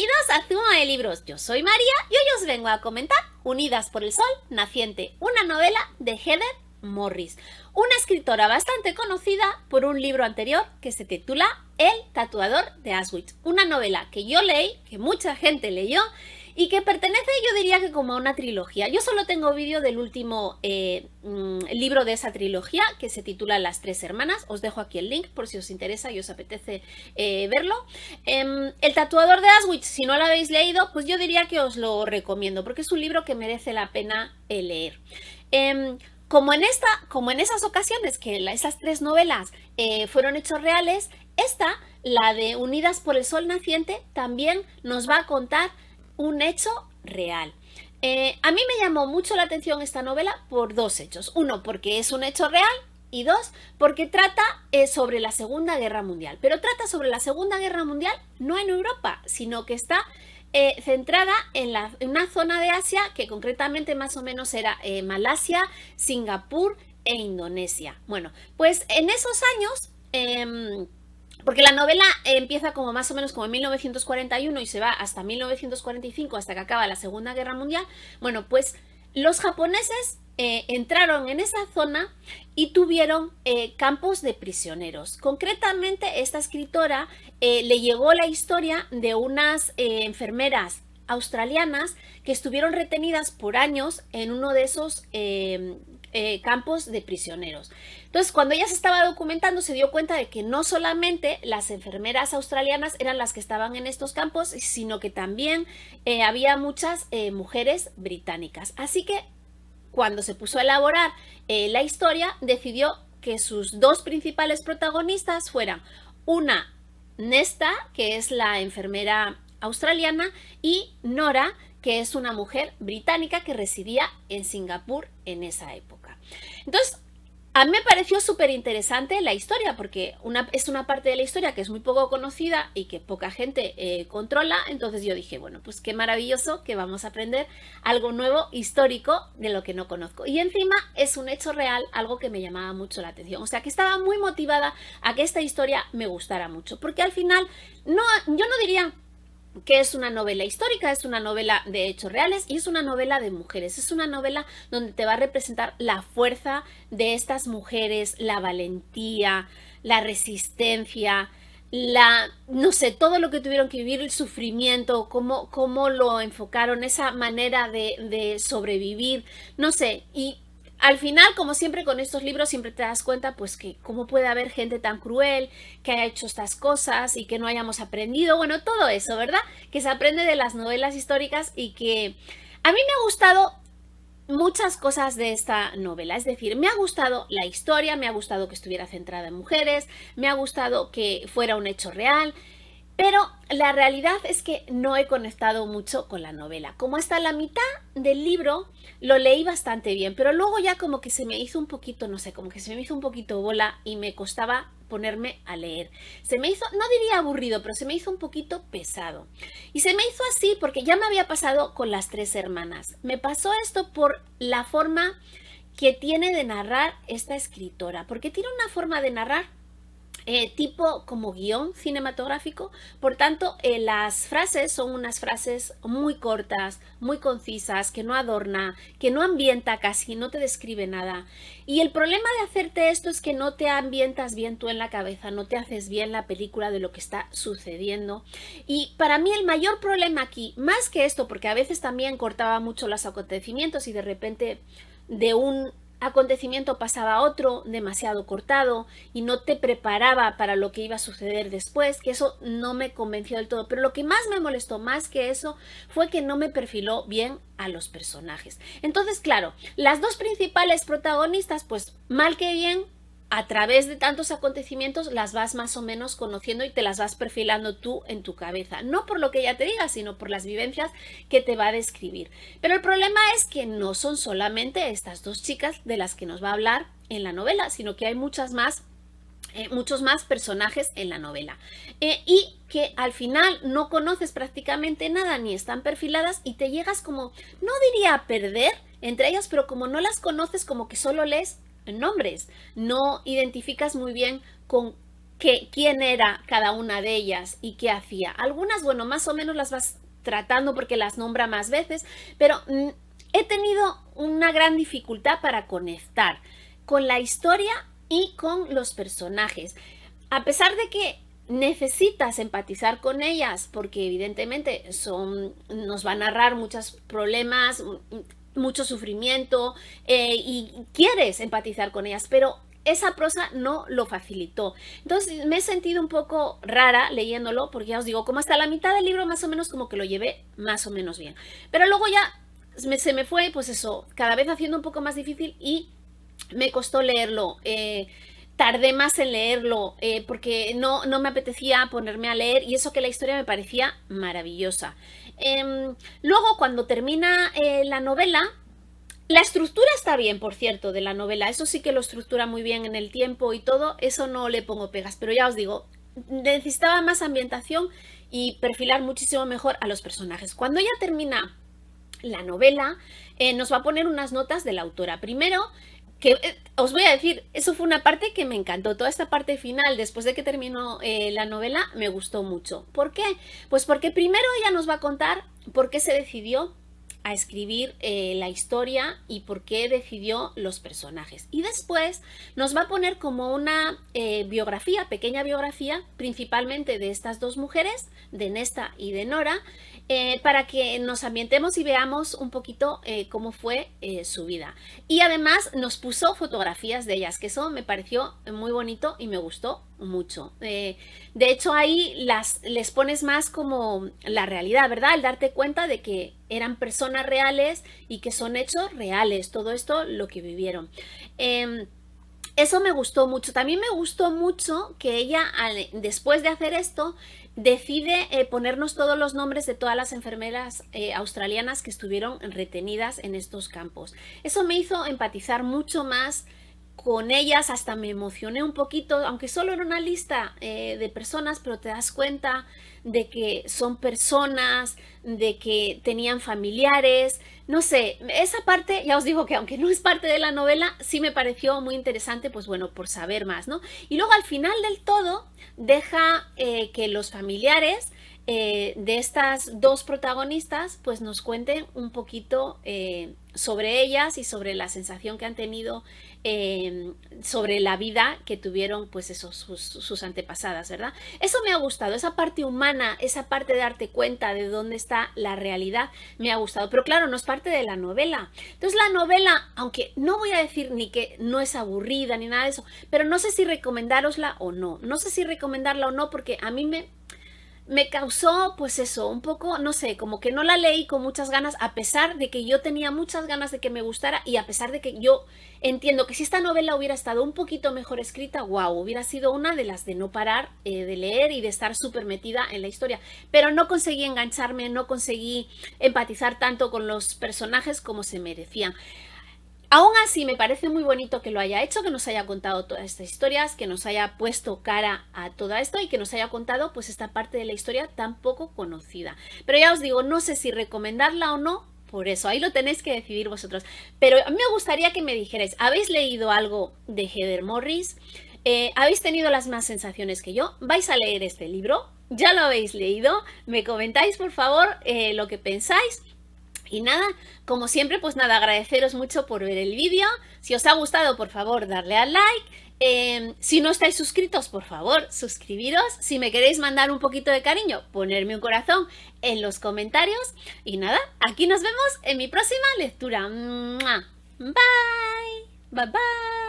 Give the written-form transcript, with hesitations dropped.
Bienvenidos a Zumo de Libros. Yo soy María y hoy os vengo a comentar Unidas por el Sol Naciente, una novela de Heather Morris, una escritora bastante conocida por un libro anterior que se titula El tatuador de Auschwitz, una novela que yo leí, que mucha gente leyó y que pertenece, yo diría que como a una trilogía. Yo solo tengo vídeo del último libro de esa trilogía, que se titula Las tres hermanas. Os dejo aquí el link por si os interesa y os apetece verlo. El tatuador de Auschwitz, si no lo habéis leído, pues yo diría que os lo recomiendo, porque es un libro que merece la pena leer. Como en esas ocasiones que esas tres novelas fueron hechos reales, esta, la de Unidas por el Sol Naciente, también nos va a contar un hecho real. A mí me llamó mucho la atención esta novela por dos hechos. Uno, porque es un hecho real, y dos, porque trata sobre la Segunda Guerra Mundial. Pero trata sobre la Segunda Guerra Mundial no en Europa, sino que está centrada en una zona de Asia que concretamente más o menos era Malasia, Singapur e Indonesia. Bueno, pues en esos años... porque la novela empieza como más o menos como en 1941 y se va hasta 1945, hasta que acaba la Segunda Guerra Mundial. Bueno, pues los japoneses entraron en esa zona y tuvieron campos de prisioneros. Concretamente, esta escritora le llegó la historia de unas enfermeras australianas que estuvieron retenidas por años en uno de esos campos de prisioneros. Entonces, cuando ella se estaba documentando, se dio cuenta de que no solamente las enfermeras australianas eran las que estaban en estos campos, sino que también había muchas mujeres británicas. Así que, cuando se puso a elaborar la historia, decidió que sus dos principales protagonistas fueran una Nesta, que es la enfermera australiana, y Nora, que es una mujer británica que residía en Singapur en esa época. Entonces, a mí me pareció súper interesante la historia, porque es una parte de la historia que es muy poco conocida y que poca gente controla. Entonces yo dije, bueno, pues qué maravilloso que vamos a aprender algo nuevo, histórico, de lo que no conozco. Y encima es un hecho real, algo que me llamaba mucho la atención. O sea, que estaba muy motivada a que esta historia me gustara mucho, porque al final, yo no diría que es una novela histórica, es una novela de hechos reales y es una novela de mujeres. Es una novela donde te va a representar la fuerza de estas mujeres, la valentía, la resistencia, no sé, todo lo que tuvieron que vivir, el sufrimiento, cómo lo enfocaron, esa manera de sobrevivir, no sé. Y al final, como siempre con estos libros, siempre te das cuenta pues que cómo puede haber gente tan cruel que haya hecho estas cosas y que no hayamos aprendido. Bueno, todo eso, ¿verdad? Que se aprende de las novelas históricas y que a mí me ha gustado muchas cosas de esta novela. Es decir, me ha gustado la historia, me ha gustado que estuviera centrada en mujeres, me ha gustado que fuera un hecho real. Pero la realidad es que no he conectado mucho con la novela. Como hasta la mitad del libro lo leí bastante bien, pero luego ya como que se me hizo un poquito, no sé, como que se me hizo un poquito bola y me costaba ponerme a leer. Se me hizo, no diría aburrido, pero se me hizo un poquito pesado. Y se me hizo así porque ya me había pasado con Las tres hermanas. Me pasó esto por la forma que tiene de narrar esta escritora, porque tiene una forma de narrar tipo como guión cinematográfico. Por tanto, las frases son unas frases muy cortas, muy concisas, que no adorna, que no ambienta casi, no te describe nada. Y el problema de hacerte esto es que no te ambientas bien tú en la cabeza, no te haces bien la película de lo que está sucediendo. Y para mí el mayor problema aquí, más que esto, porque a veces también cortaba mucho los acontecimientos y de repente de un acontecimiento pasaba a otro demasiado cortado y no te preparaba para lo que iba a suceder después, que eso no me convenció del todo. Pero lo que más me molestó, más que eso, fue que no me perfiló bien a los personajes. Entonces, claro, las dos principales protagonistas, pues mal que bien, a través de tantos acontecimientos las vas más o menos conociendo y te las vas perfilando tú en tu cabeza. No por lo que ella te diga, sino por las vivencias que te va a describir. Pero el problema es que no son solamente estas dos chicas de las que nos va a hablar en la novela, sino que hay muchos más personajes en la novela. Y que al final no conoces prácticamente nada, ni están perfiladas y te llegas como, no diría a perder entre ellas, pero como no las conoces, como que solo lees nombres, no identificas muy bien con quién era cada una de ellas y qué hacía. Algunas, bueno, más o menos las vas tratando porque las nombra más veces, pero he tenido una gran dificultad para conectar con la historia y con los personajes. A pesar de que necesitas empatizar con ellas, porque evidentemente nos va a narrar muchos problemas, mucho sufrimiento, y quieres empatizar con ellas, pero esa prosa no lo facilitó. Entonces me he sentido un poco rara leyéndolo, porque ya os digo, como hasta la mitad del libro más o menos como que lo llevé más o menos bien. Pero luego ya se me fue, pues eso, cada vez haciendo un poco más difícil y me costó leerlo. Tardé más en leerlo porque no me apetecía ponerme a leer, y eso que la historia me parecía maravillosa. Luego, cuando termina la novela, la estructura está bien, por cierto, de la novela. Eso sí que lo estructura muy bien en el tiempo y todo. Eso no le pongo pegas. Pero ya os digo, necesitaba más ambientación y perfilar muchísimo mejor a los personajes. Cuando ya termina la novela, nos va a poner unas notas de la autora. Primero, que os voy a decir, eso fue una parte que me encantó. Toda esta parte final, después de que terminó la novela, me gustó mucho. ¿Por qué? Pues porque primero ella nos va a contar por qué se decidió a escribir la historia y por qué decidió los personajes. Y después nos va a poner como una biografía, pequeña biografía, principalmente de estas dos mujeres, de Nesta y de Nora, para que nos ambientemos y veamos un poquito cómo fue su vida. Y además nos puso fotografías de ellas, que eso me pareció muy bonito y me gustó mucho. De hecho, ahí les pones más como la realidad, ¿verdad? El darte cuenta de que eran personas reales y que son hechos reales, todo esto lo que vivieron. Eso me gustó mucho. También me gustó mucho que ella, después de hacer esto, decide ponernos todos los nombres de todas las enfermeras australianas que estuvieron retenidas en estos campos. Eso me hizo empatizar mucho más con ellas, hasta me emocioné un poquito, aunque solo era una lista de personas, pero te das cuenta de que son personas, de que tenían familiares, no sé, esa parte, ya os digo que aunque no es parte de la novela, sí me pareció muy interesante, pues bueno, por saber más, ¿no? Y luego al final del todo deja que los familiares de estas dos protagonistas pues nos cuenten un poquito sobre ellas y sobre la sensación que han tenido sobre la vida que tuvieron pues sus antepasadas, ¿verdad? Eso me ha gustado, esa parte humana, esa parte de darte cuenta de dónde está la realidad, me ha gustado, pero claro, no es parte de la novela. Entonces la novela, aunque no voy a decir ni que no es aburrida ni nada de eso, pero no sé si recomendárosla o no, no sé si recomendarla o no, porque a mí me causó, pues eso, un poco, no sé, como que no la leí con muchas ganas, a pesar de que yo tenía muchas ganas de que me gustara y a pesar de que yo entiendo que si esta novela hubiera estado un poquito mejor escrita, wow, hubiera sido una de las de no parar de leer y de estar súper metida en la historia. Pero no conseguí engancharme, no conseguí empatizar tanto con los personajes como se merecían. Aún así, me parece muy bonito que lo haya hecho, que nos haya contado todas estas historias, que nos haya puesto cara a todo esto y que nos haya contado pues esta parte de la historia tan poco conocida. Pero ya os digo, no sé si recomendarla o no, por eso, ahí lo tenéis que decidir vosotros. Pero a mí me gustaría que me dijerais, ¿habéis leído algo de Heather Morris? ¿Habéis tenido las mismas sensaciones que yo? ¿Vais a leer este libro? ¿Ya lo habéis leído? Me comentáis, por favor, lo que pensáis. Y nada, como siempre, pues nada, agradeceros mucho por ver el vídeo. Si os ha gustado, por favor, darle al like. Si no estáis suscritos, por favor, suscribiros. Si me queréis mandar un poquito de cariño, ponerme un corazón en los comentarios. Y nada, aquí nos vemos en mi próxima lectura. ¡Mua! Bye, bye, bye.